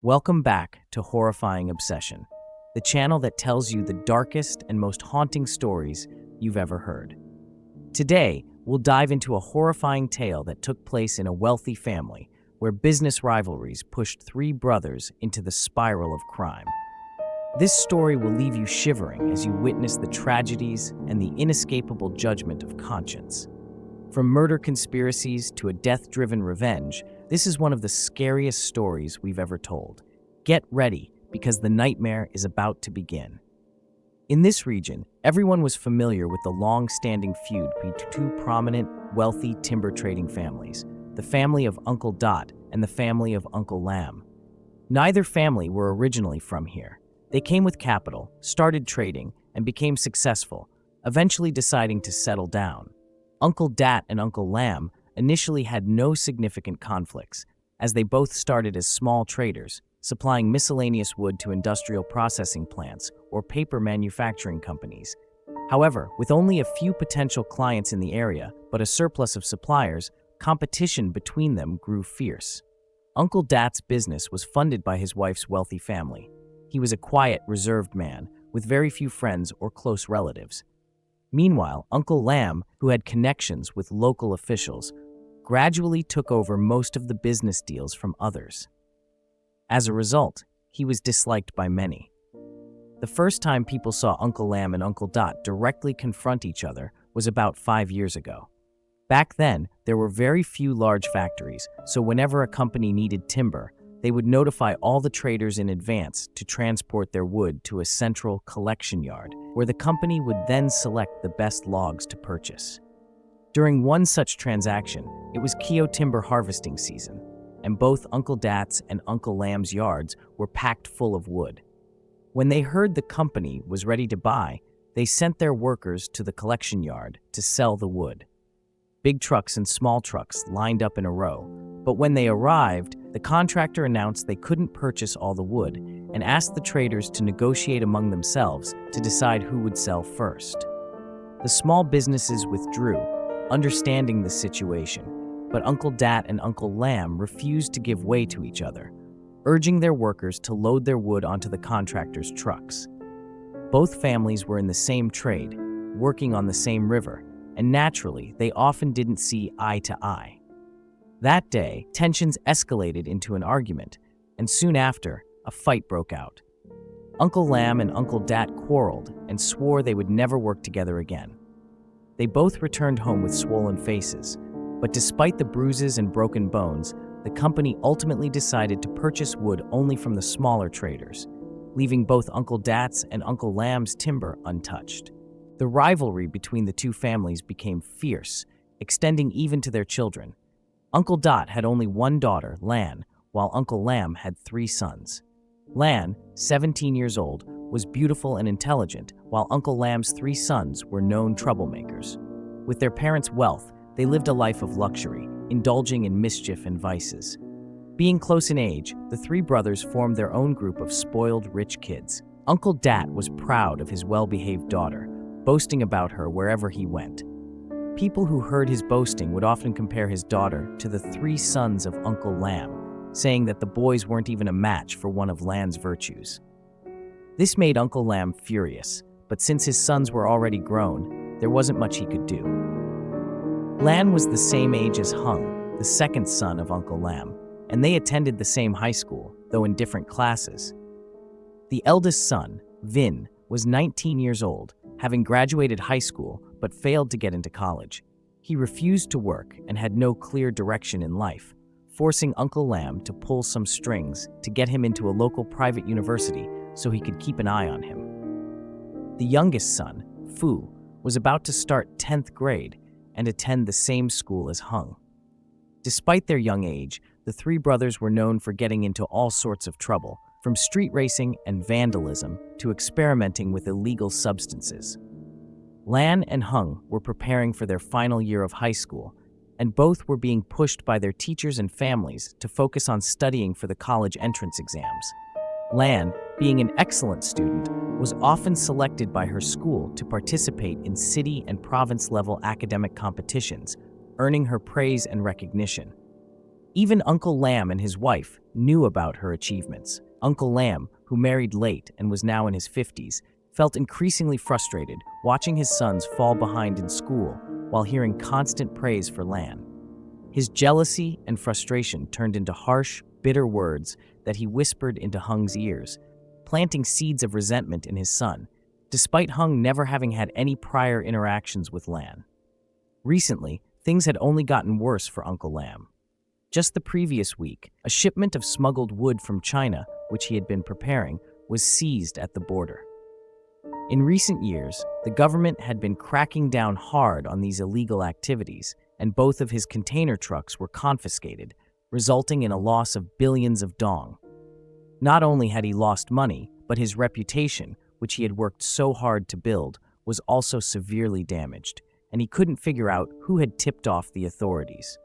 Welcome back to Horrifying Obsession, the channel that tells you the darkest and most haunting stories you've ever heard. Today, we'll dive into a horrifying tale that took place in a wealthy family where business rivalries pushed three brothers into the spiral of crime. This story will leave you shivering as you witness the tragedies and the inescapable judgment of conscience. From murder conspiracies to a death-driven revenge, this is one of the scariest stories we've ever told. Get ready, because the nightmare is about to begin. In this region, everyone was familiar with the long-standing feud between two prominent, wealthy timber trading families, the family of Uncle Dot and the family of Uncle Lamb. Neither family were originally from here. They came with capital, started trading, and became successful, eventually deciding to settle down. Uncle Dat and Uncle Lamb initially had no significant conflicts, as they both started as small traders, supplying miscellaneous wood to industrial processing plants or paper manufacturing companies. However, with only a few potential clients in the area, but a surplus of suppliers, competition between them grew fierce. Uncle Dat's business was funded by his wife's wealthy family. He was a quiet, reserved man, with very few friends or close relatives. Meanwhile, Uncle Lamb, who had connections with local officials, gradually took over most of the business deals from others. As a result, he was disliked by many. The first time people saw Uncle Lamb and Uncle Dot directly confront each other was about 5 years ago. Back then, there were very few large factories, so whenever a company needed timber, they would notify all the traders in advance to transport their wood to a central collection yard, where the company would then select the best logs to purchase. During one such transaction, it was Keo timber harvesting season, and both Uncle Dat's and Uncle Lamb's yards were packed full of wood. When they heard the company was ready to buy, they sent their workers to the collection yard to sell the wood. Big trucks and small trucks lined up in a row, but when they arrived, the contractor announced they couldn't purchase all the wood and asked the traders to negotiate among themselves to decide who would sell first. The small businesses withdrew, understanding the situation, but Uncle Dat and Uncle Lamb refused to give way to each other, urging their workers to load their wood onto the contractor's trucks. Both families were in the same trade, working on the same river, and naturally, they often didn't see eye to eye. That day, tensions escalated into an argument, and soon after, a fight broke out. Uncle Lamb and Uncle Dat quarreled and swore they would never work together again. They both returned home with swollen faces, but despite the bruises and broken bones, the company ultimately decided to purchase wood only from the smaller traders, leaving both Uncle Dat's and Uncle Lamb's timber untouched. The rivalry between the two families became fierce, extending even to their children. Uncle Dot had only one daughter, Lan, while Uncle Lamb had 3 sons. Lan, 17 years old, was beautiful and intelligent, while Uncle Lamb's 3 sons were known troublemakers. With their parents' wealth, they lived a life of luxury, indulging in mischief and vices. Being close in age, the 3 brothers formed their own group of spoiled, rich kids. Uncle Dat was proud of his well-behaved daughter, boasting about her wherever he went. People who heard his boasting would often compare his daughter to the 3 sons of Uncle Lamb, saying that the boys weren't even a match for one of Lan's virtues. This made Uncle Lamb furious, but since his sons were already grown, there wasn't much he could do. Lan was the same age as Hung, the second son of Uncle Lamb, and they attended the same high school, though in different classes. The eldest son, Vin, was 19 years old, having graduated high school but failed to get into college. He refused to work and had no clear direction in life, forcing Uncle Lamb to pull some strings to get him into a local private university so he could keep an eye on him. The youngest son, Fu, was about to start 10th grade and attend the same school as Hung. Despite their young age, the 3 brothers were known for getting into all sorts of trouble, from street racing and vandalism to experimenting with illegal substances. Lan and Hung were preparing for their final year of high school, and both were being pushed by their teachers and families to focus on studying for the college entrance exams. Lan, being an excellent student, was often selected by her school to participate in city and province-level academic competitions, earning her praise and recognition. Even Uncle Lam and his wife knew about her achievements. Uncle Lam, who married late and was now in his 50s, felt increasingly frustrated watching his sons fall behind in school while hearing constant praise for Lan. His jealousy and frustration turned into harsh, bitter words that he whispered into Hung's ears, planting seeds of resentment in his son, despite Hung never having had any prior interactions with Lan. Recently, things had only gotten worse for Uncle Lam. Just the previous week, a shipment of smuggled wood from China, which he had been preparing, was seized at the border. In recent years, the government had been cracking down hard on these illegal activities, and both of his container trucks were confiscated, resulting in a loss of billions of dong. Not only had he lost money, but his reputation, which he had worked so hard to build, was also severely damaged, and he couldn't figure out who had tipped off the authorities.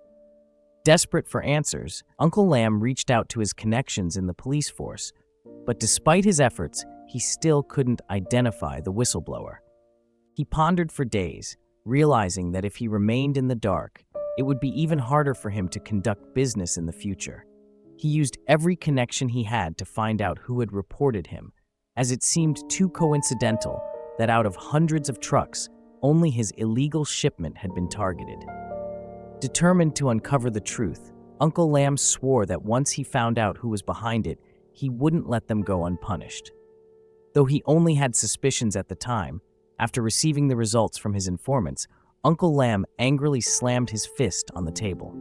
Desperate for answers, Uncle Lam reached out to his connections in the police force, but despite his efforts, he still couldn't identify the whistleblower. He pondered for days, realizing that if he remained in the dark, it would be even harder for him to conduct business in the future. He used every connection he had to find out who had reported him, as it seemed too coincidental that out of hundreds of trucks, only his illegal shipment had been targeted. Determined to uncover the truth, Uncle Lam swore that once he found out who was behind it, he wouldn't let them go unpunished. Though he only had suspicions at the time, after receiving the results from his informants, Uncle Lam angrily slammed his fist on the table.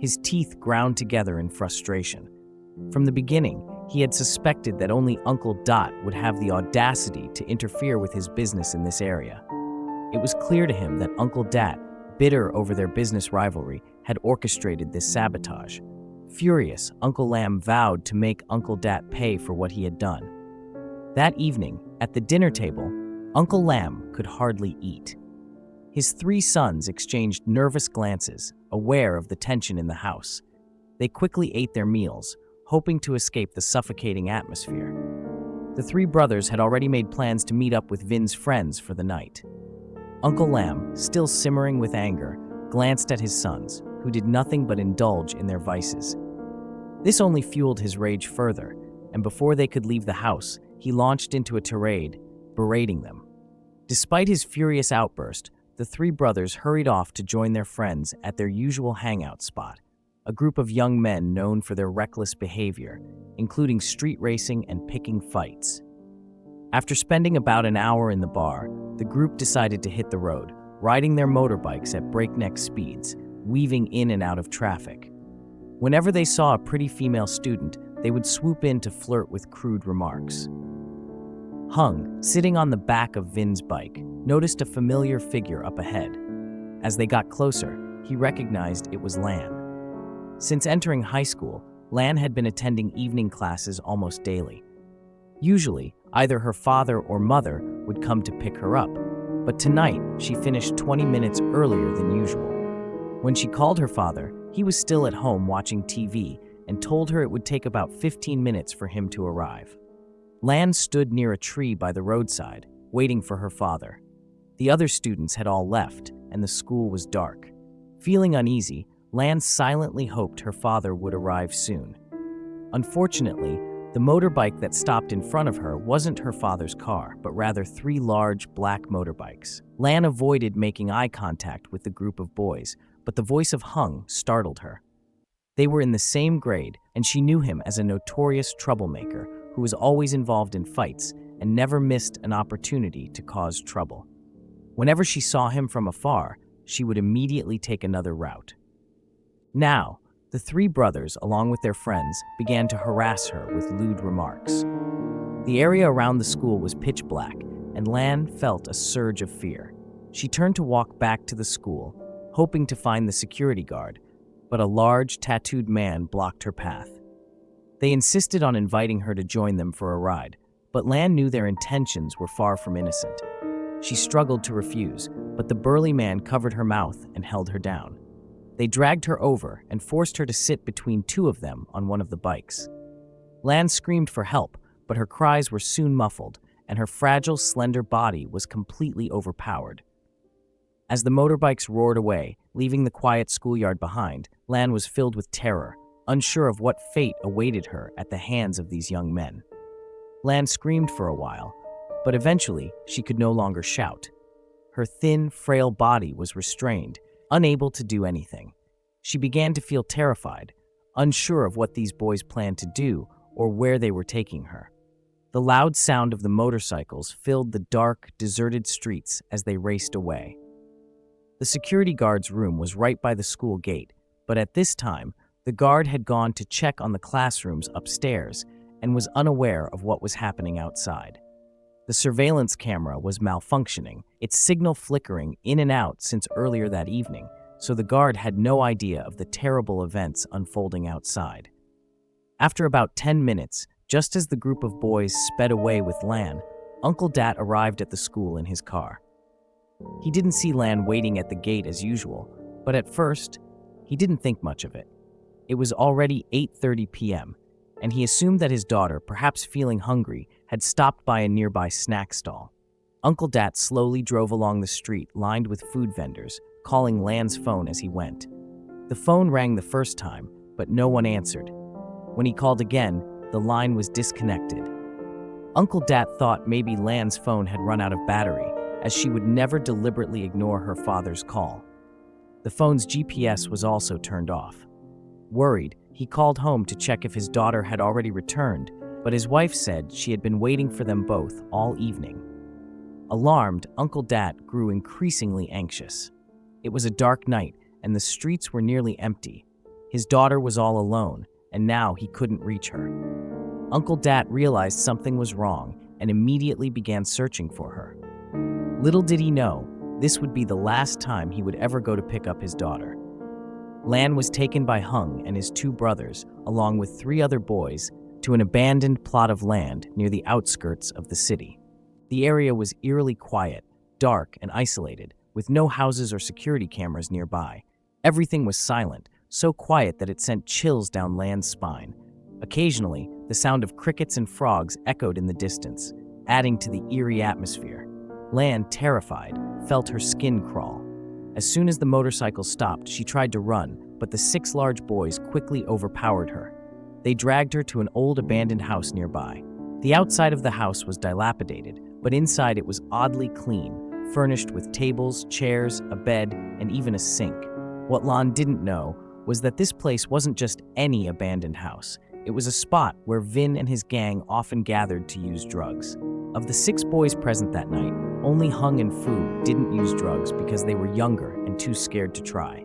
His teeth ground together in frustration. From the beginning, he had suspected that only Uncle Dot would have the audacity to interfere with his business in this area. It was clear to him that Uncle Dat, bitter over their business rivalry, had orchestrated this sabotage. Furious, Uncle Lam vowed to make Uncle Dat pay for what he had done. That evening, at the dinner table, Uncle Lam could hardly eat. His three sons exchanged nervous glances, aware of the tension in the house. They quickly ate their meals, hoping to escape the suffocating atmosphere. The three brothers had already made plans to meet up with Vin's friends for the night. Uncle Lam, still simmering with anger, glanced at his sons, who did nothing but indulge in their vices. This only fueled his rage further, and before they could leave the house, he launched into a tirade, berating them. Despite his furious outburst, the three brothers hurried off to join their friends at their usual hangout spot, a group of young men known for their reckless behavior, including street racing and picking fights. After spending about an hour in the bar, the group decided to hit the road, riding their motorbikes at breakneck speeds, weaving in and out of traffic. Whenever they saw a pretty female student, they would swoop in to flirt with crude remarks. Hung, sitting on the back of Vin's bike, noticed a familiar figure up ahead. As they got closer, he recognized it was Lan. Since entering high school, Lan had been attending evening classes almost daily. Usually, either her father or mother would come to pick her up, but tonight she finished 20 minutes earlier than usual. When she called her father, he was still at home watching TV and told her it would take about 15 minutes for him to arrive. Lan stood near a tree by the roadside, waiting for her father. The other students had all left, and the school was dark. Feeling uneasy, Lan silently hoped her father would arrive soon. Unfortunately, the motorbike that stopped in front of her wasn't her father's car, but rather three large black motorbikes. Lan avoided making eye contact with the group of boys, but the voice of Hung startled her. They were in the same grade, and she knew him as a notorious troublemaker who was always involved in fights and never missed an opportunity to cause trouble. Whenever she saw him from afar, she would immediately take another route. Now, the three brothers, along with their friends, began to harass her with lewd remarks. The area around the school was pitch black, and Lan felt a surge of fear. She turned to walk back to the school, hoping to find the security guard, but a large, tattooed man blocked her path. They insisted on inviting her to join them for a ride, but Lan knew their intentions were far from innocent. She struggled to refuse, but the burly man covered her mouth and held her down. They dragged her over and forced her to sit between two of them on one of the bikes. Lan screamed for help, but her cries were soon muffled, and her fragile, slender body was completely overpowered. As the motorbikes roared away, leaving the quiet schoolyard behind, Lan was filled with terror, unsure of what fate awaited her at the hands of these young men. Lan screamed for a while, but eventually she could no longer shout. Her thin, frail body was restrained, unable to do anything. She began to feel terrified, unsure of what these boys planned to do or where they were taking her. The loud sound of the motorcycles filled the dark, deserted streets as they raced away. The security guard's room was right by the school gate, but at this time, the guard had gone to check on the classrooms upstairs and was unaware of what was happening outside. The surveillance camera was malfunctioning, its signal flickering in and out since earlier that evening, so the guard had no idea of the terrible events unfolding outside. After about 10 minutes, just as the group of boys sped away with Lan, Uncle Dat arrived at the school in his car. He didn't see Lan waiting at the gate as usual, but at first, he didn't think much of it. It was already 8:30 p.m., and he assumed that his daughter, perhaps feeling hungry, had stopped by a nearby snack stall. Uncle Dat slowly drove along the street lined with food vendors, calling Lan's phone as he went. The phone rang the first time, but no one answered. When he called again, the line was disconnected. Uncle Dat thought maybe Lan's phone had run out of battery, as she would never deliberately ignore her father's call. The phone's GPS was also turned off. Worried, he called home to check if his daughter had already returned, but his wife said she had been waiting for them both all evening. Alarmed, Uncle Dat grew increasingly anxious. It was a dark night, and the streets were nearly empty. His daughter was all alone, and now he couldn't reach her. Uncle Dat realized something was wrong and immediately began searching for her. Little did he know, this would be the last time he would ever go to pick up his daughter. Lan was taken by Hung and his two brothers, along with 3 other boys, to an abandoned plot of land near the outskirts of the city. The area was eerily quiet, dark, and isolated, with no houses or security cameras nearby. Everything was silent, so quiet that it sent chills down Lan's spine. Occasionally, the sound of crickets and frogs echoed in the distance, adding to the eerie atmosphere. Lan, terrified, felt her skin crawl. As soon as the motorcycle stopped, she tried to run, but the 6 large boys quickly overpowered her. They dragged her to an old abandoned house nearby. The outside of the house was dilapidated, but inside it was oddly clean, furnished with tables, chairs, a bed, and even a sink. What Lan didn't know was that this place wasn't just any abandoned house. It was a spot where Vin and his gang often gathered to use drugs. Of the 6 boys present that night, only Hung and Fu didn't use drugs because they were younger and too scared to try.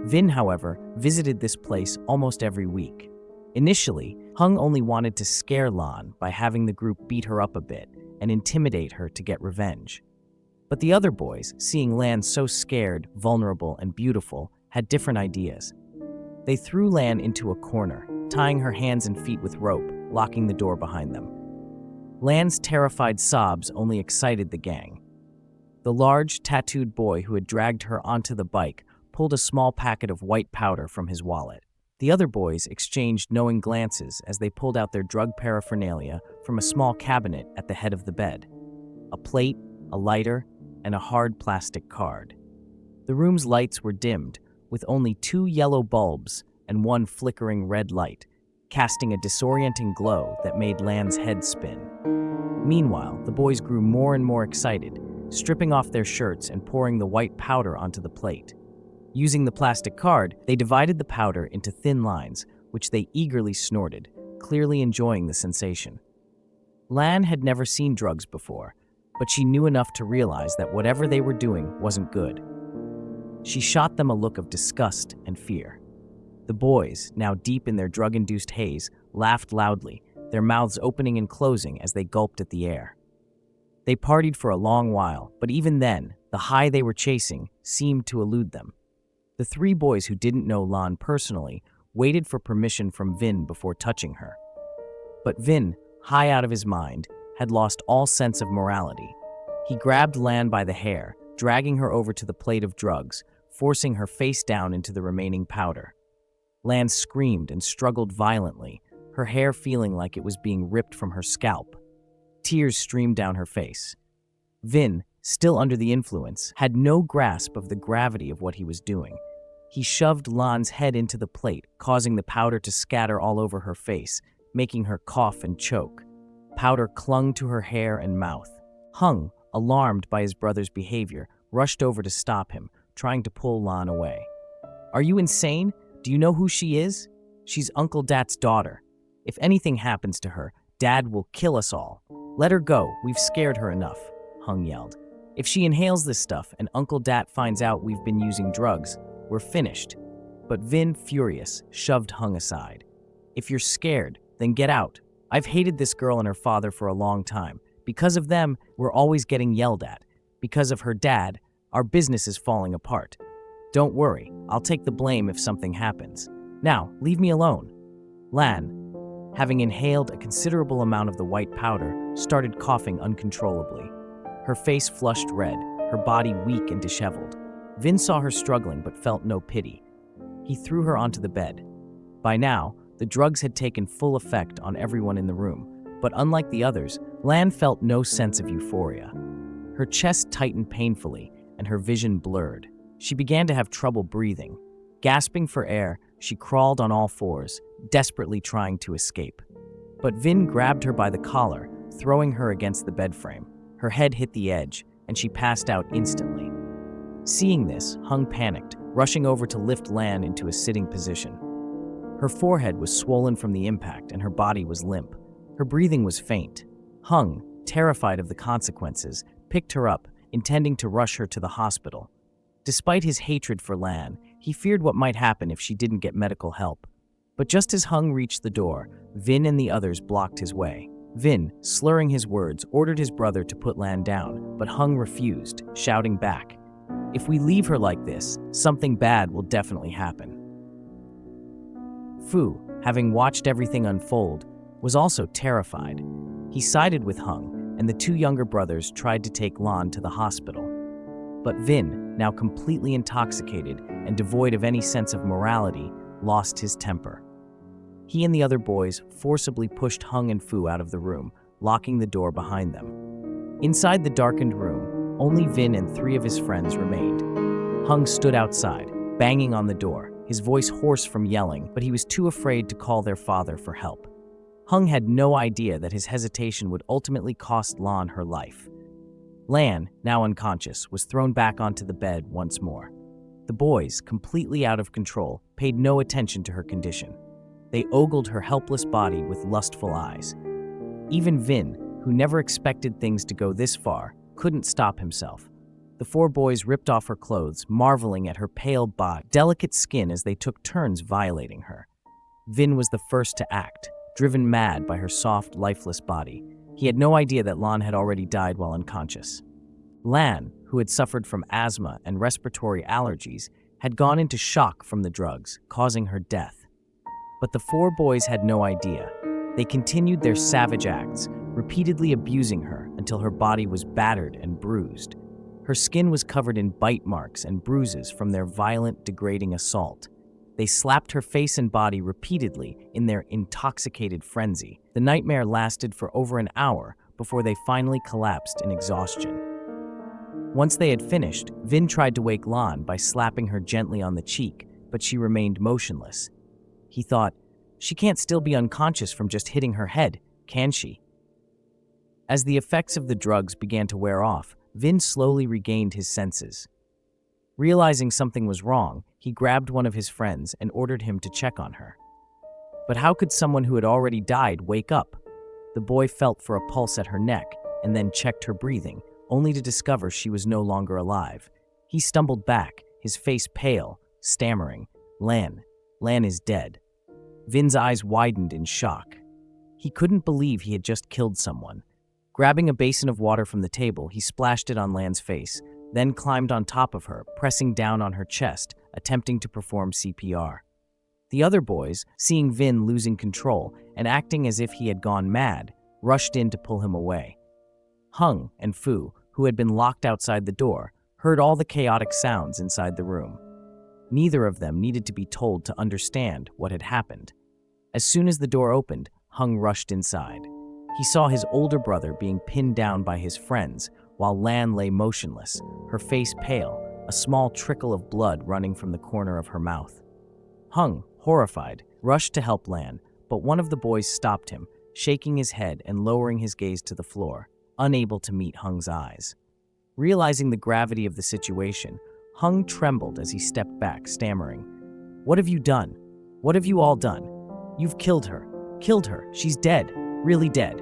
Vin, however, visited this place almost every week. Initially, Hung only wanted to scare Lan by having the group beat her up a bit and intimidate her to get revenge. But the other boys, seeing Lan so scared, vulnerable, and beautiful, had different ideas. They threw Lan into a corner, tying her hands and feet with rope, locking the door behind them. Lan's terrified sobs only excited the gang. The large, tattooed boy who had dragged her onto the bike pulled a small packet of white powder from his wallet. The other boys exchanged knowing glances as they pulled out their drug paraphernalia from a small cabinet at the head of the bed. A plate, a lighter, and a hard plastic card. The room's lights were dimmed, with only 2 yellow bulbs and 1 flickering red light, casting a disorienting glow that made Lan's head spin. Meanwhile, the boys grew more and more excited, stripping off their shirts and pouring the white powder onto the plate. Using the plastic card, they divided the powder into thin lines, which they eagerly snorted, clearly enjoying the sensation. Lan had never seen drugs before, but she knew enough to realize that whatever they were doing wasn't good. She shot them a look of disgust and fear. The boys, now deep in their drug-induced haze, laughed loudly, their mouths opening and closing as they gulped at the air. They partied for a long while, but even then, the high they were chasing seemed to elude them. The 3 boys who didn't know Lan personally waited for permission from Vin before touching her. But Vin, high out of his mind, had lost all sense of morality. He grabbed Lan by the hair, dragging her over to the plate of drugs, forcing her face down into the remaining powder. Lan screamed and struggled violently, her hair feeling like it was being ripped from her scalp. Tears streamed down her face. Vin, still under the influence, had no grasp of the gravity of what he was doing. He shoved Lan's head into the plate, causing the powder to scatter all over her face, making her cough and choke. Powder clung to her hair and mouth. Hung, alarmed by his brother's behavior, rushed over to stop him, trying to pull Lan away. "Are you insane? Do you know who she is? She's Uncle Dat's daughter. If anything happens to her, Dad will kill us all. Let her go, we've scared her enough," Hung yelled. "If she inhales this stuff and Uncle Dat finds out we've been using drugs, we're finished." But Vin, furious, shoved Hung aside. "If you're scared, then get out. I've hated this girl and her father for a long time. Because of them, we're always getting yelled at. Because of her dad, our business is falling apart. Don't worry, I'll take the blame if something happens. Now, leave me alone." Lan, having inhaled a considerable amount of the white powder, started coughing uncontrollably. Her face flushed red, her body weak and disheveled. Vin saw her struggling but felt no pity. He threw her onto the bed. By now, the drugs had taken full effect on everyone in the room, but unlike the others, Lan felt no sense of euphoria. Her chest tightened painfully, and her vision blurred. She began to have trouble breathing. Gasping for air, she crawled on all fours, desperately trying to escape. But Vin grabbed her by the collar, throwing her against the bed frame. Her head hit the edge, and she passed out instantly. Seeing this, Hung panicked, rushing over to lift Lan into a sitting position. Her forehead was swollen from the impact, and her body was limp. Her breathing was faint. Hung, terrified of the consequences, picked her up, intending to rush her to the hospital. Despite his hatred for Lan, he feared what might happen if she didn't get medical help. But just as Hung reached the door, Vin and the others blocked his way. Vin, slurring his words, ordered his brother to put Lan down, but Hung refused, shouting back, "If we leave her like this, something bad will definitely happen." Fu, having watched everything unfold, was also terrified. He sided with Hung, and the two younger brothers tried to take Lan to the hospital. But Vin, now completely intoxicated and devoid of any sense of morality, lost his temper. He and the other boys forcibly pushed Hung and Fu out of the room, locking the door behind them. Inside the darkened room, only Vin and 3 of his friends remained. Hung stood outside, banging on the door, his voice hoarse from yelling, but he was too afraid to call their father for help. Hung had no idea that his hesitation would ultimately cost Lan her life. Lan, now unconscious, was thrown back onto the bed once more. The boys, completely out of control, paid no attention to her condition. They ogled her helpless body with lustful eyes. Even Vin, who never expected things to go this far, couldn't stop himself. The 4 boys ripped off her clothes, marveling at her pale body, delicate skin as they took turns violating her. Vin was the first to act, driven mad by her soft, lifeless body. He had no idea that Lan had already died while unconscious. Lan, who had suffered from asthma and respiratory allergies, had gone into shock from the drugs, causing her death. But the 4 boys had no idea. They continued their savage acts, repeatedly abusing her until her body was battered and bruised. Her skin was covered in bite marks and bruises from their violent, degrading assault. They slapped her face and body repeatedly in their intoxicated frenzy. The nightmare lasted for over an hour before they finally collapsed in exhaustion. Once they had finished, Vin tried to wake Lan by slapping her gently on the cheek, but she remained motionless. He thought, she can't still be unconscious from just hitting her head, can she? As the effects of the drugs began to wear off, Vin slowly regained his senses. Realizing something was wrong, he grabbed one of his friends and ordered him to check on her. But how could someone who had already died wake up? The boy felt for a pulse at her neck and then checked her breathing, only to discover she was no longer alive. He stumbled back, his face pale, stammering, Lan is dead." Vin's eyes widened in shock. He couldn't believe he had just killed someone. Grabbing a basin of water from the table, he splashed it on Lan's face, then climbed on top of her, pressing down on her chest, attempting to perform CPR. The other boys, seeing Vin losing control and acting as if he had gone mad, rushed in to pull him away. Hung and Fu, who had been locked outside the door, heard all the chaotic sounds inside the room. Neither of them needed to be told to understand what had happened. As soon as the door opened, Hung rushed inside. He saw his older brother being pinned down by his friends, while Lan lay motionless, her face pale, a small trickle of blood running from the corner of her mouth. Hung, horrified, rushed to help Lan, but one of the boys stopped him, shaking his head and lowering his gaze to the floor, unable to meet Hung's eyes. Realizing the gravity of the situation, Hung trembled as he stepped back, stammering, "What have you done? What have you all done? You've killed her. Killed her. She's dead. Really dead."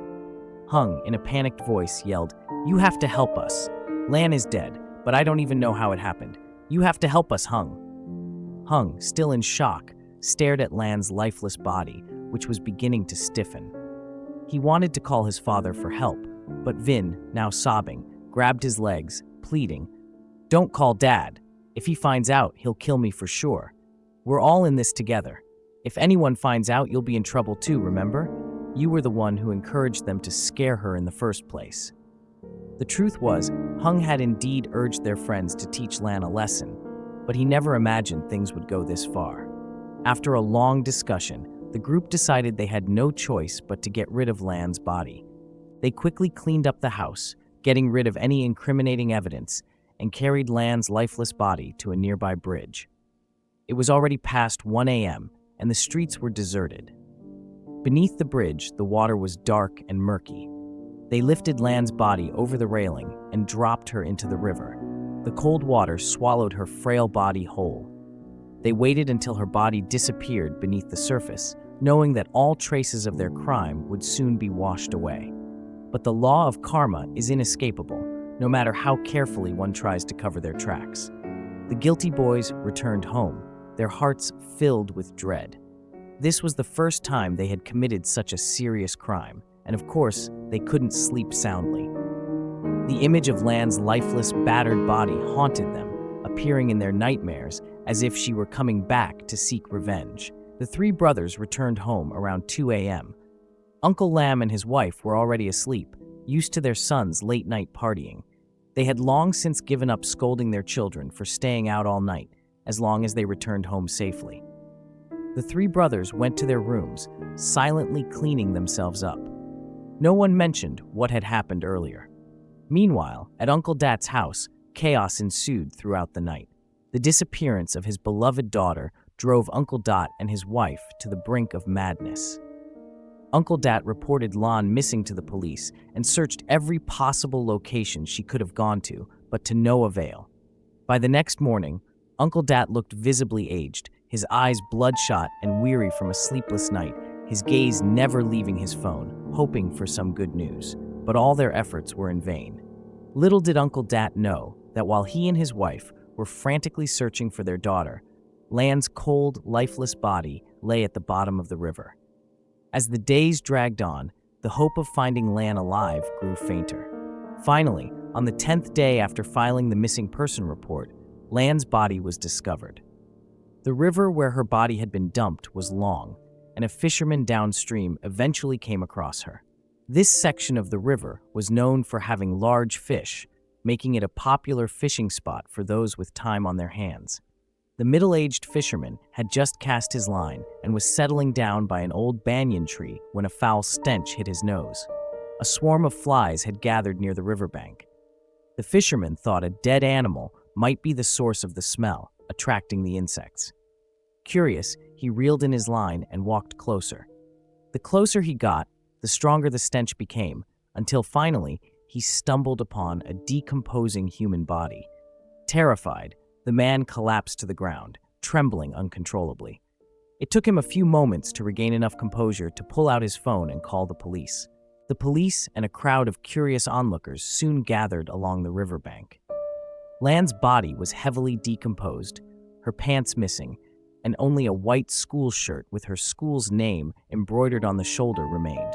Hung, in a panicked voice, yelled, "You have to help us. Lan is dead, but I don't even know how it happened. You have to help us, Hung." Hung, still in shock, stared at Lan's lifeless body, which was beginning to stiffen. He wanted to call his father for help, but Vin, now sobbing, grabbed his legs, pleading, "Don't call Dad. If he finds out, he'll kill me for sure. We're all in this together. If anyone finds out, you'll be in trouble too, remember? You were the one who encouraged them to scare her in the first place." The truth was, Hung had indeed urged their friends to teach Lan a lesson, but he never imagined things would go this far. After a long discussion, the group decided they had no choice but to get rid of Lan's body. They quickly cleaned up the house, getting rid of any incriminating evidence, and carried Lan's lifeless body to a nearby bridge. It was already past 1 a.m., and the streets were deserted. Beneath the bridge, the water was dark and murky. They lifted Lan's body over the railing and dropped her into the river. The cold water swallowed her frail body whole. They waited until her body disappeared beneath the surface, knowing that all traces of their crime would soon be washed away. But the law of karma is inescapable, no matter how carefully one tries to cover their tracks. The guilty boys returned home, their hearts filled with dread. This was the first time they had committed such a serious crime, and of course, they couldn't sleep soundly. The image of Lan's lifeless, battered body haunted them, appearing in their nightmares as if she were coming back to seek revenge. The three brothers returned home around 2 a.m. Uncle Lam and his wife were already asleep, used to their son's late-night partying. They had long since given up scolding their children for staying out all night, as long as they returned home safely. The three brothers went to their rooms, silently cleaning themselves up. No one mentioned what had happened earlier. Meanwhile, at Uncle Dat's house, chaos ensued throughout the night. The disappearance of his beloved daughter drove Uncle Dat and his wife to the brink of madness. Uncle Dat reported Lan missing to the police and searched every possible location she could have gone to, but to no avail. By the next morning, Uncle Dat looked visibly aged, his eyes bloodshot and weary from a sleepless night, his gaze never leaving his phone, hoping for some good news. But all their efforts were in vain. Little did Uncle Dat know that while he and his wife were frantically searching for their daughter, Lan's cold, lifeless body lay at the bottom of the river. As the days dragged on, the hope of finding Lan alive grew fainter. Finally, on the 10th day after filing the missing person report, Lan's body was discovered. The river where her body had been dumped was long, and a fisherman downstream eventually came across her. This section of the river was known for having large fish, making it a popular fishing spot for those with time on their hands. The middle-aged fisherman had just cast his line and was settling down by an old banyan tree when a foul stench hit his nose. A swarm of flies had gathered near the riverbank. The fisherman thought a dead animal might be the source of the smell, attracting the insects. Curious, he reeled in his line and walked closer. The closer he got, the stronger the stench became, until finally he stumbled upon a decomposing human body. Terrified, the man collapsed to the ground, trembling uncontrollably. It took him a few moments to regain enough composure to pull out his phone and call the police. The police and a crowd of curious onlookers soon gathered along the riverbank. Lan's body was heavily decomposed, her pants missing, and only a white school shirt with her school's name embroidered on the shoulder remained.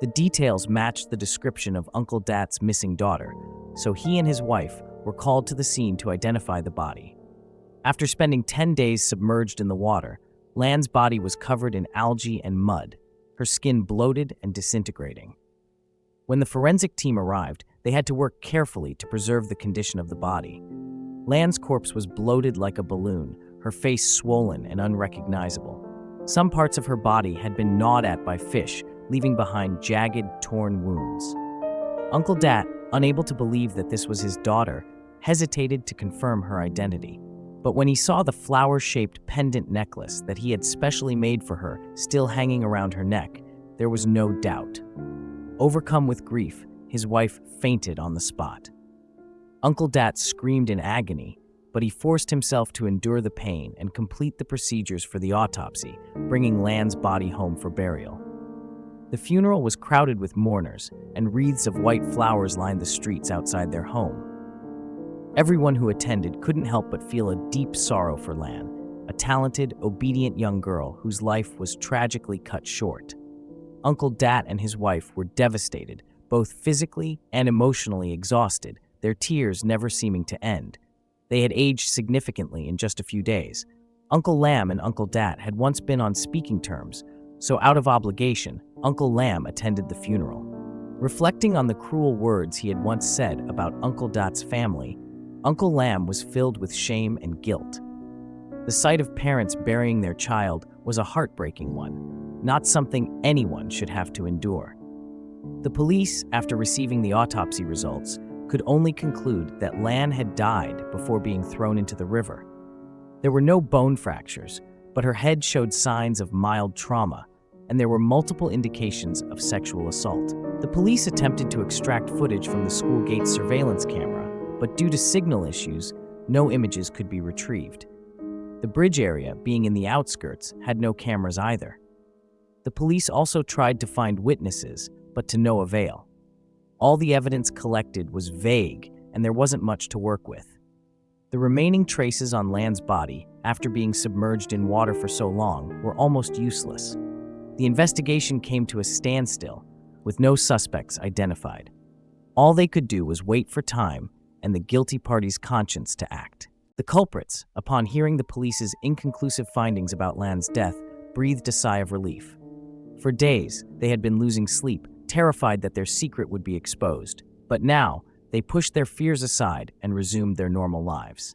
The details matched the description of Uncle Dat's missing daughter, so he and his wife were called to the scene to identify the body. After spending 10 days submerged in the water, Lan's body was covered in algae and mud, her skin bloated and disintegrating. When the forensic team arrived, they had to work carefully to preserve the condition of the body. Lan's corpse was bloated like a balloon, her face swollen and unrecognizable. Some parts of her body had been gnawed at by fish, leaving behind jagged, torn wounds. Uncle Dat, unable to believe that this was his daughter, hesitated to confirm her identity. But when he saw the flower-shaped pendant necklace that he had specially made for her still hanging around her neck, there was no doubt. Overcome with grief, his wife fainted on the spot. Uncle Dat screamed in agony, but he forced himself to endure the pain and complete the procedures for the autopsy, bringing Lan's body home for burial. The funeral was crowded with mourners, and wreaths of white flowers lined the streets outside their home. Everyone who attended couldn't help but feel a deep sorrow for Lan, a talented, obedient young girl whose life was tragically cut short. Uncle Dat and his wife were devastated, both physically and emotionally exhausted, their tears never seeming to end. They had aged significantly in just a few days. Uncle Lam and Uncle Dat had once been on speaking terms, so out of obligation, Uncle Lam attended the funeral. Reflecting on the cruel words he had once said about Uncle Dat's family, Uncle Lam was filled with shame and guilt. The sight of parents burying their child was a heartbreaking one, not something anyone should have to endure. The police, after receiving the autopsy results, could only conclude that Lan had died before being thrown into the river. There were no bone fractures, but her head showed signs of mild trauma, and there were multiple indications of sexual assault. The police attempted to extract footage from the school gate surveillance camera, but due to signal issues, no images could be retrieved. The bridge area, being in the outskirts, had no cameras either. The police also tried to find witnesses, but to no avail. All the evidence collected was vague, and there wasn't much to work with. The remaining traces on Lan's body, after being submerged in water for so long, were almost useless. The investigation came to a standstill, with no suspects identified. All they could do was wait for time and the guilty party's conscience to act. The culprits, upon hearing the police's inconclusive findings about Lan's death, breathed a sigh of relief. For days, they had been losing sleep, terrified that their secret would be exposed. But now, they pushed their fears aside and resumed their normal lives.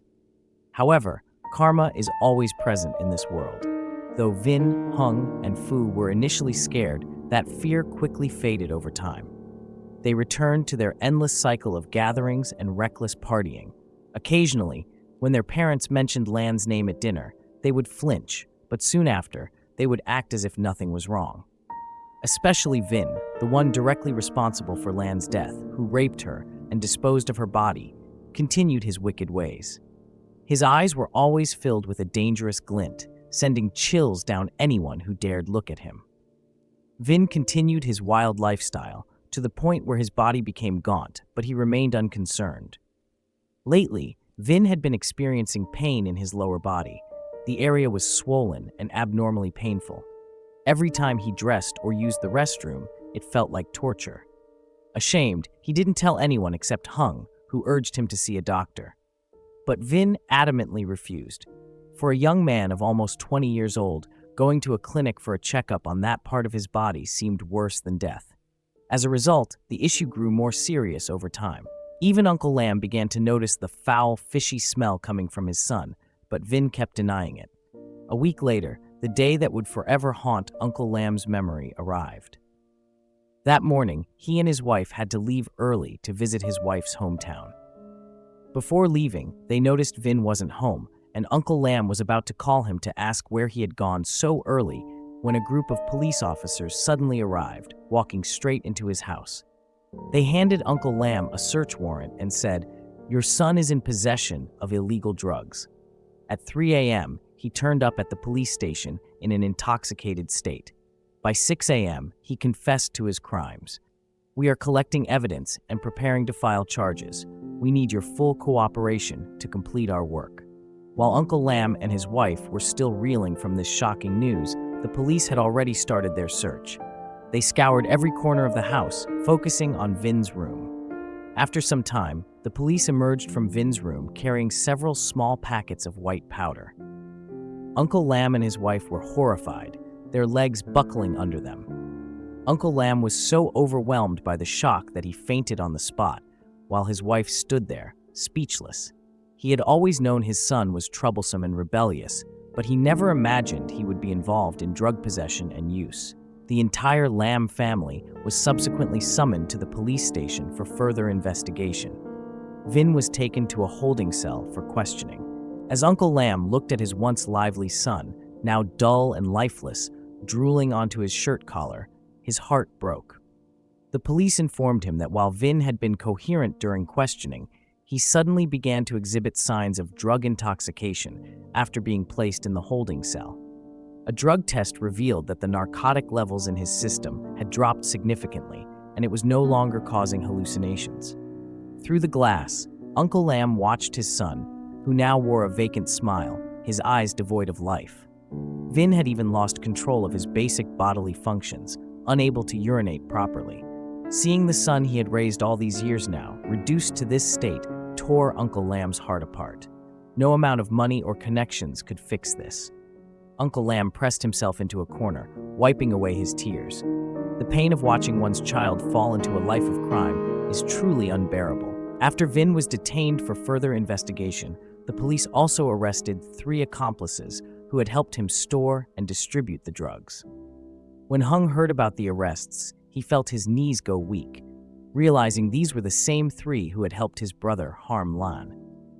However, karma is always present in this world. Though Vin, Hung, and Fu were initially scared, that fear quickly faded over time. They returned to their endless cycle of gatherings and reckless partying. Occasionally, when their parents mentioned Lan's name at dinner, they would flinch, but soon after, they would act as if nothing was wrong. Especially Vin, the one directly responsible for Lan's death, who raped her and disposed of her body, continued his wicked ways. His eyes were always filled with a dangerous glint, sending chills down anyone who dared look at him. Vin continued his wild lifestyle, to the point where his body became gaunt, but he remained unconcerned. Lately, Vin had been experiencing pain in his lower body. The area was swollen and abnormally painful. Every time he dressed or used the restroom, it felt like torture. Ashamed, he didn't tell anyone except Hung, who urged him to see a doctor. But Vin adamantly refused. For a young man of almost 20 years old, going to a clinic for a checkup on that part of his body seemed worse than death. As a result, the issue grew more serious over time. Even Uncle Lam began to notice the foul, fishy smell coming from his son, but Vin kept denying it. A week later, the day that would forever haunt Uncle Lam's memory arrived. That morning, he and his wife had to leave early to visit his wife's hometown. Before leaving, they noticed Vin wasn't home, and Uncle Lam was about to call him to ask where he had gone so early when a group of police officers suddenly arrived, walking straight into his house. They handed Uncle Lam a search warrant and said, "Your son is in possession of illegal drugs." At 3 a.m., he turned up at the police station in an intoxicated state. By 6 a.m., he confessed to his crimes. "We are collecting evidence and preparing to file charges. We need your full cooperation to complete our work." While Uncle Lam and his wife were still reeling from this shocking news, the police had already started their search. They scoured every corner of the house, focusing on Vin's room. After some time, the police emerged from Vin's room carrying several small packets of white powder. Uncle Lam and his wife were horrified, their legs buckling under them. Uncle Lam was so overwhelmed by the shock that he fainted on the spot, while his wife stood there, speechless. He had always known his son was troublesome and rebellious, but he never imagined he would be involved in drug possession and use. The entire Lam family was subsequently summoned to the police station for further investigation. Vin was taken to a holding cell for questioning. As Uncle Lam looked at his once lively son, now dull and lifeless, drooling onto his shirt collar, his heart broke. The police informed him that while Vin had been coherent during questioning, he suddenly began to exhibit signs of drug intoxication after being placed in the holding cell. A drug test revealed that the narcotic levels in his system had dropped significantly, and it was no longer causing hallucinations. Through the glass, Uncle Lam watched his son, who now wore a vacant smile, his eyes devoid of life. Vin had even lost control of his basic bodily functions, unable to urinate properly. Seeing the son he had raised all these years now, reduced to this state, tore Uncle Lam's heart apart. No amount of money or connections could fix this. Uncle Lam pressed himself into a corner, wiping away his tears. The pain of watching one's child fall into a life of crime is truly unbearable. After Vin was detained for further investigation, the police also arrested 3 accomplices who had helped him store and distribute the drugs. When Hung heard about the arrests, he felt his knees go weak, realizing these were the same 3 who had helped his brother harm Lan.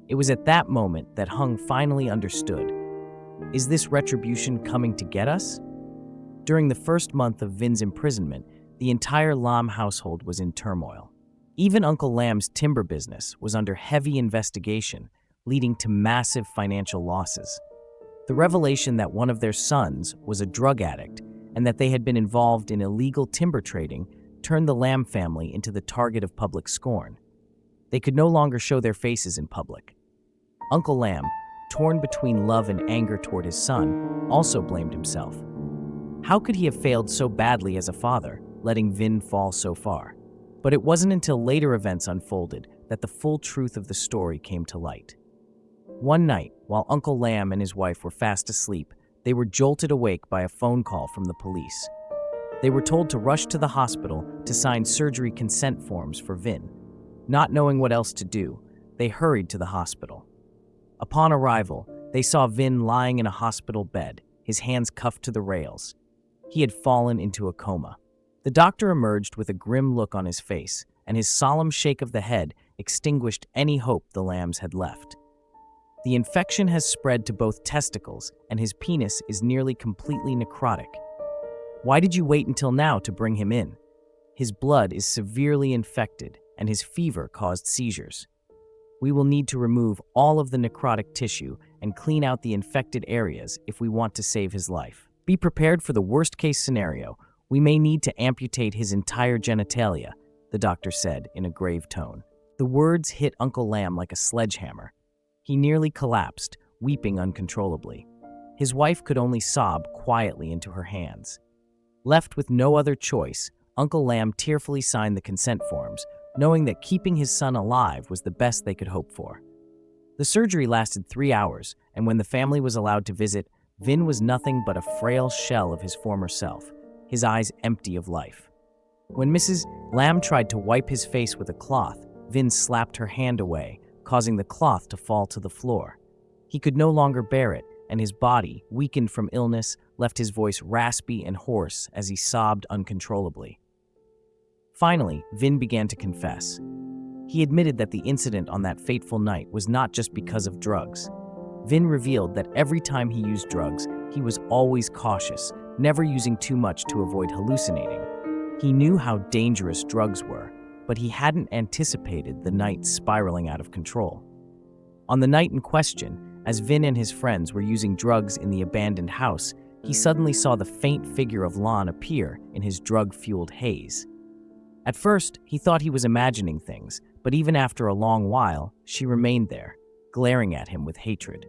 It was at that moment that Hung finally understood. Is this retribution coming to get us? During the first month of Vin's imprisonment, the entire Lam household was in turmoil. Even Uncle Lam's timber business was under heavy investigation, leading to massive financial losses. The revelation that one of their sons was a drug addict and that they had been involved in illegal timber trading turned the Lam family into the target of public scorn. They could no longer show their faces in public. Uncle Lam, torn between love and anger toward his son, also blamed himself. How could he have failed so badly as a father, letting Vin fall so far? But it wasn't until later events unfolded that the full truth of the story came to light. One night, while Uncle Lam and his wife were fast asleep, they were jolted awake by a phone call from the police. They were told to rush to the hospital to sign surgery consent forms for Vin. Not knowing what else to do, they hurried to the hospital. Upon arrival, they saw Vin lying in a hospital bed, his hands cuffed to the rails. He had fallen into a coma. The doctor emerged with a grim look on his face, and his solemn shake of the head extinguished any hope the Lambs had left. The infection has spread to both testicles, and his penis is nearly completely necrotic. Why did you wait until now to bring him in? His blood is severely infected, and his fever caused seizures. We will need to remove all of the necrotic tissue and clean out the infected areas if we want to save his life. Be prepared for the worst-case scenario. We may need to amputate his entire genitalia, the doctor said in a grave tone. The words hit Uncle Lam like a sledgehammer. He nearly collapsed, weeping uncontrollably. His wife could only sob quietly into her hands. Left with no other choice, Uncle Lam tearfully signed the consent forms, knowing that keeping his son alive was the best they could hope for. The surgery lasted 3 hours, and when the family was allowed to visit, Vin was nothing but a frail shell of his former self, his eyes empty of life. When Mrs. Lam tried to wipe his face with a cloth, Vin slapped her hand away, causing the cloth to fall to the floor. He could no longer bear it, and his body, weakened from illness, left his voice raspy and hoarse as he sobbed uncontrollably. Finally, Vin began to confess. He admitted that the incident on that fateful night was not just because of drugs. Vin revealed that every time he used drugs, he was always cautious, never using too much to avoid hallucinating. He knew how dangerous drugs were, but he hadn't anticipated the night spiraling out of control. On the night in question, as Vin and his friends were using drugs in the abandoned house, he suddenly saw the faint figure of Lan appear in his drug-fueled haze. At first, he thought he was imagining things, but even after a long while, she remained there, glaring at him with hatred.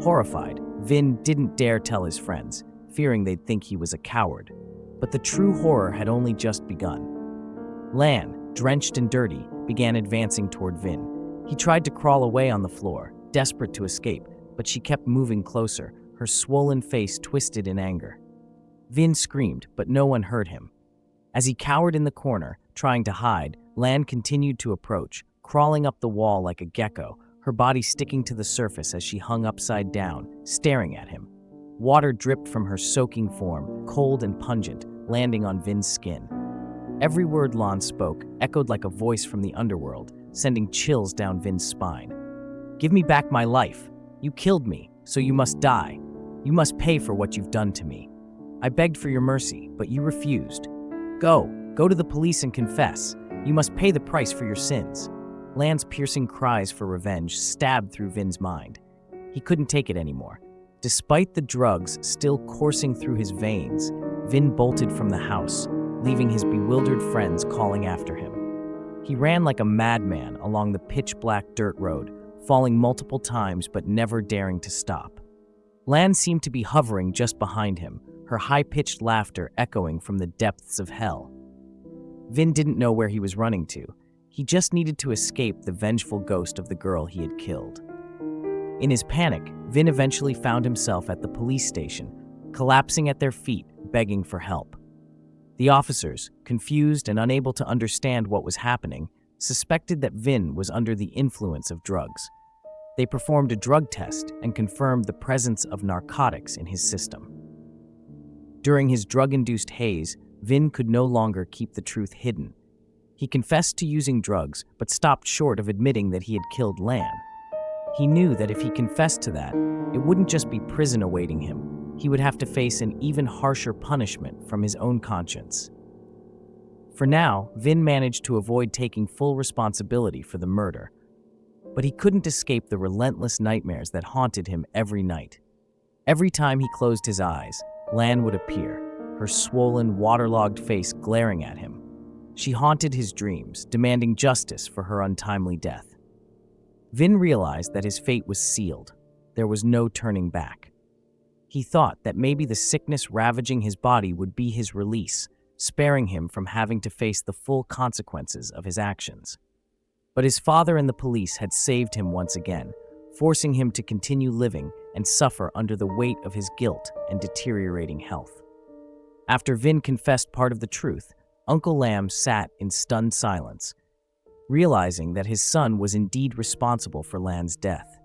Horrified, Vin didn't dare tell his friends, fearing they'd think he was a coward. But the true horror had only just begun. Lan, drenched and dirty, began advancing toward Vin. He tried to crawl away on the floor, desperate to escape, but she kept moving closer, her swollen face twisted in anger. Vin screamed, but no one heard him. As he cowered in the corner, trying to hide, Lan continued to approach, crawling up the wall like a gecko, her body sticking to the surface as she hung upside down, staring at him. Water dripped from her soaking form, cold and pungent, landing on Vin's skin. Every word Lan spoke echoed like a voice from the underworld, sending chills down Vin's spine. "Give me back my life. You killed me, so you must die. You must pay for what you've done to me. I begged for your mercy, but you refused. Go to the police and confess. You must pay the price for your sins." Lan's piercing cries for revenge stabbed through Vin's mind. He couldn't take it anymore. Despite the drugs still coursing through his veins, Vin bolted from the house, leaving his bewildered friends calling after him. He ran like a madman along the pitch-black dirt road, falling multiple times but never daring to stop. Lan seemed to be hovering just behind him, her high-pitched laughter echoing from the depths of hell. Vin didn't know where he was running to. He just needed to escape the vengeful ghost of the girl he had killed. In his panic, Vin eventually found himself at the police station, collapsing at their feet, begging for help. The officers, confused and unable to understand what was happening, suspected that Vin was under the influence of drugs. They performed a drug test and confirmed the presence of narcotics in his system. During his drug-induced haze, Vin could no longer keep the truth hidden. He confessed to using drugs, but stopped short of admitting that he had killed Lan. He knew that if he confessed to that, it wouldn't just be prison awaiting him. He would have to face an even harsher punishment from his own conscience. For now, Vin managed to avoid taking full responsibility for the murder. But he couldn't escape the relentless nightmares that haunted him every night. Every time he closed his eyes, Lan would appear, her swollen, waterlogged face glaring at him. She haunted his dreams, demanding justice for her untimely death. Vin realized that his fate was sealed. There was no turning back. He thought that maybe the sickness ravaging his body would be his release, sparing him from having to face the full consequences of his actions. But his father and the police had saved him once again, forcing him to continue living and suffer under the weight of his guilt and deteriorating health. After Vin confessed part of the truth, Uncle Lam sat in stunned silence, realizing that his son was indeed responsible for Lan's death.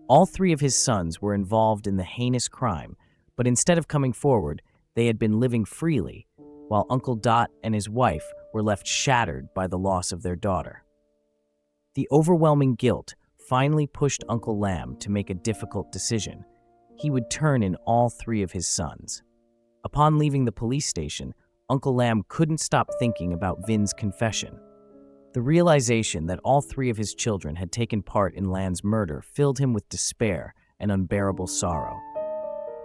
All three of his sons were involved in the heinous crime, but instead of coming forward, they had been living freely, while Uncle Dot and his wife were left shattered by the loss of their daughter. The overwhelming guilt finally pushed Uncle Lam to make a difficult decision. He would turn in all three of his sons. Upon leaving the police station, Uncle Lam couldn't stop thinking about Vin's confession. The realization that all three of his children had taken part in Lan's murder filled him with despair and unbearable sorrow.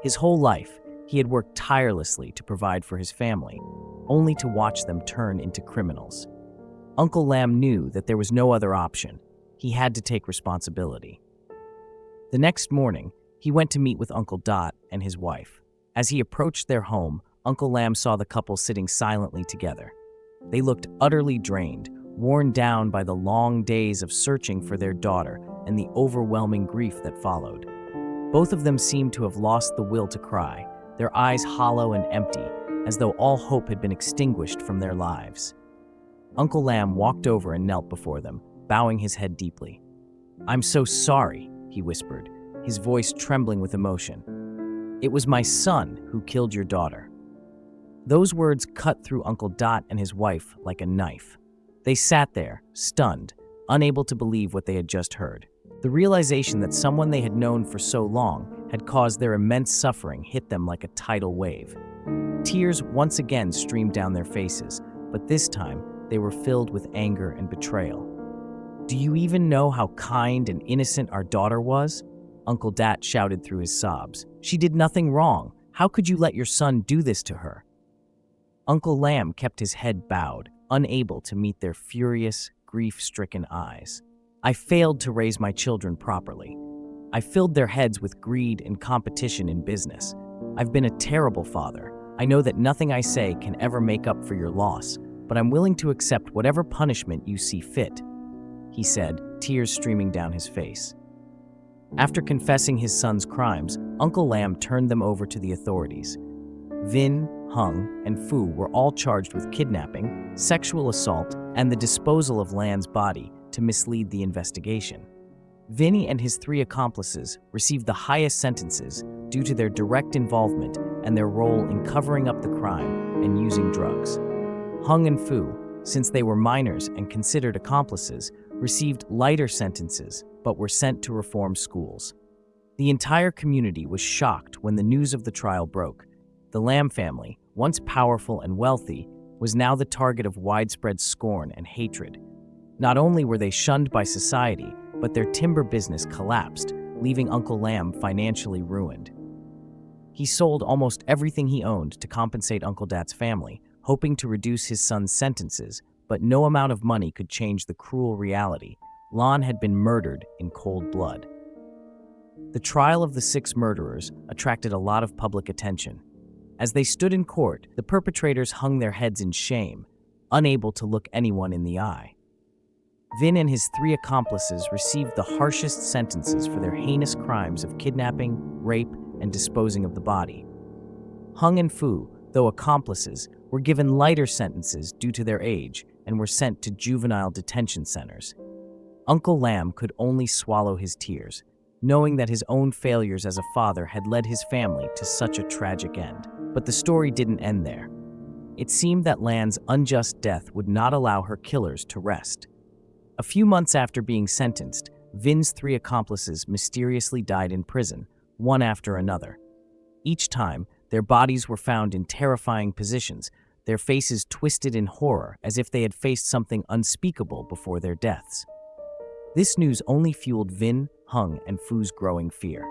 His whole life, he had worked tirelessly to provide for his family, only to watch them turn into criminals. Uncle Lam knew that there was no other option. He had to take responsibility. The next morning, he went to meet with Uncle Dot and his wife. As he approached their home, Uncle Lam saw the couple sitting silently together. They looked utterly drained, worn down by the long days of searching for their daughter and the overwhelming grief that followed. Both of them seemed to have lost the will to cry, their eyes hollow and empty, as though all hope had been extinguished from their lives. Uncle Lam walked over and knelt before them, bowing his head deeply. "I'm so sorry," he whispered, his voice trembling with emotion. "It was my son who killed your daughter." Those words cut through Uncle Dot and his wife like a knife. They sat there, stunned, unable to believe what they had just heard. The realization that someone they had known for so long had caused their immense suffering hit them like a tidal wave. Tears once again streamed down their faces, but this time they were filled with anger and betrayal. "Do you even know how kind and innocent our daughter was?" Uncle Dot shouted through his sobs. "She did nothing wrong. How could you let your son do this to her?" Uncle Lam kept his head bowed, unable to meet their furious, grief-stricken eyes. "I failed to raise my children properly. I filled their heads with greed and competition in business. I've been a terrible father. I know that nothing I say can ever make up for your loss, but I'm willing to accept whatever punishment you see fit," he said, tears streaming down his face. After confessing his son's crimes, Uncle Lam turned them over to the authorities. Vin, Hung, and Fu were all charged with kidnapping, sexual assault, and the disposal of Lan's body to mislead the investigation. Vinny and his three accomplices received the highest sentences due to their direct involvement and their role in covering up the crime and using drugs. Hung and Fu, since they were minors and considered accomplices, received lighter sentences but were sent to reform schools. The entire community was shocked when the news of the trial broke. The Lam family, once powerful and wealthy, was now the target of widespread scorn and hatred. Not only were they shunned by society, but their timber business collapsed, leaving Uncle Lam financially ruined. He sold almost everything he owned to compensate Uncle Dat's family, hoping to reduce his son's sentences, but no amount of money could change the cruel reality. Lan had been murdered in cold blood. The trial of the 6 murderers attracted a lot of public attention. As they stood in court, the perpetrators hung their heads in shame, unable to look anyone in the eye. Vin and his 3 accomplices received the harshest sentences for their heinous crimes of kidnapping, rape, and disposing of the body. Hung and Fu, though accomplices, were given lighter sentences due to their age and were sent to juvenile detention centers. Uncle Lam could only swallow his tears, knowing that his own failures as a father had led his family to such a tragic end. But the story didn't end there. It seemed that Lan's unjust death would not allow her killers to rest. A few months after being sentenced, Vin's 3 accomplices mysteriously died in prison, one after another. Each time, their bodies were found in terrifying positions, their faces twisted in horror as if they had faced something unspeakable before their deaths. This news only fueled Vin, Hung, and Fu's growing fear.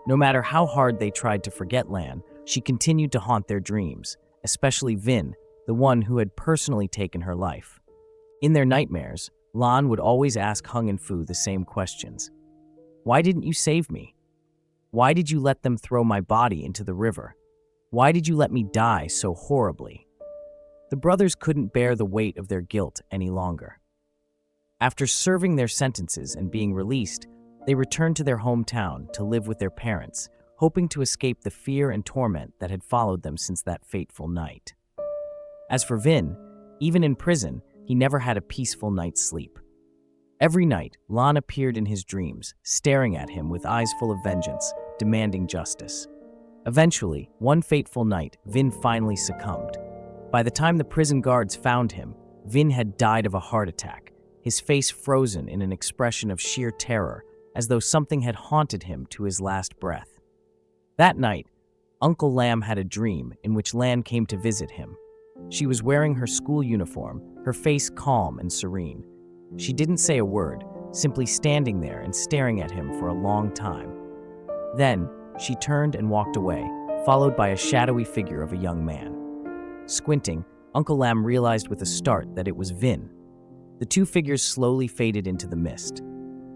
No matter how hard they tried to forget Lan, she continued to haunt their dreams, especially Vin, the one who had personally taken her life. In their nightmares, Lan would always ask Hung and Fu the same questions. Why didn't you save me? Why did you let them throw my body into the river? Why did you let me die so horribly? The brothers couldn't bear the weight of their guilt any longer. After serving their sentences and being released, they returned to their hometown to live with their parents, hoping to escape the fear and torment that had followed them since that fateful night. As for Vin, even in prison, he never had a peaceful night's sleep. Every night, Lan appeared in his dreams, staring at him with eyes full of vengeance, demanding justice. Eventually, one fateful night, Vin finally succumbed. By the time the prison guards found him, Vin had died of a heart attack, his face frozen in an expression of sheer terror, as though something had haunted him to his last breath. That night, Uncle Lam had a dream in which Lan came to visit him. She was wearing her school uniform, her face calm and serene. She didn't say a word, simply standing there and staring at him for a long time. Then, she turned and walked away, followed by a shadowy figure of a young man. Squinting, Uncle Lam realized with a start that it was Vin. The 2 figures slowly faded into the mist.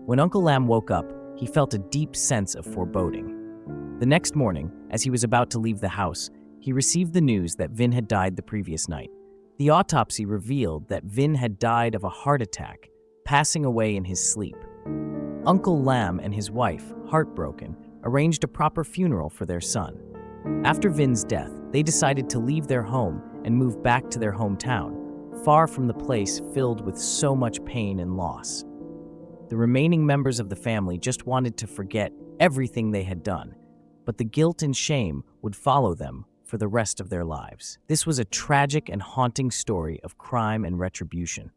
When Uncle Lam woke up, he felt a deep sense of foreboding. The next morning, as he was about to leave the house, he received the news that Vin had died the previous night. The autopsy revealed that Vin had died of a heart attack, passing away in his sleep. Uncle Lam and his wife, heartbroken, arranged a proper funeral for their son. After Vin's death, they decided to leave their home and move back to their hometown, far from the place filled with so much pain and loss. The remaining members of the family just wanted to forget everything they had done, but the guilt and shame would follow them for the rest of their lives. This was a tragic and haunting story of crime and retribution.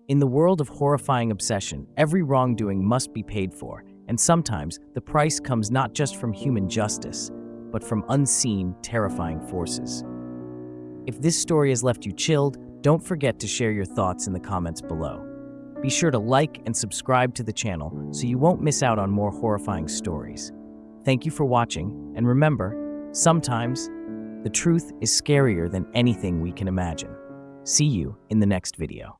In the world of horrifying obsession, every wrongdoing must be paid for, and sometimes the price comes not just from human justice, but from unseen, terrifying forces. If this story has left you chilled, don't forget to share your thoughts in the comments below. Be sure to like and subscribe to the channel so you won't miss out on more horrifying stories. Thank you for watching, and remember, sometimes the truth is scarier than anything we can imagine. See you in the next video.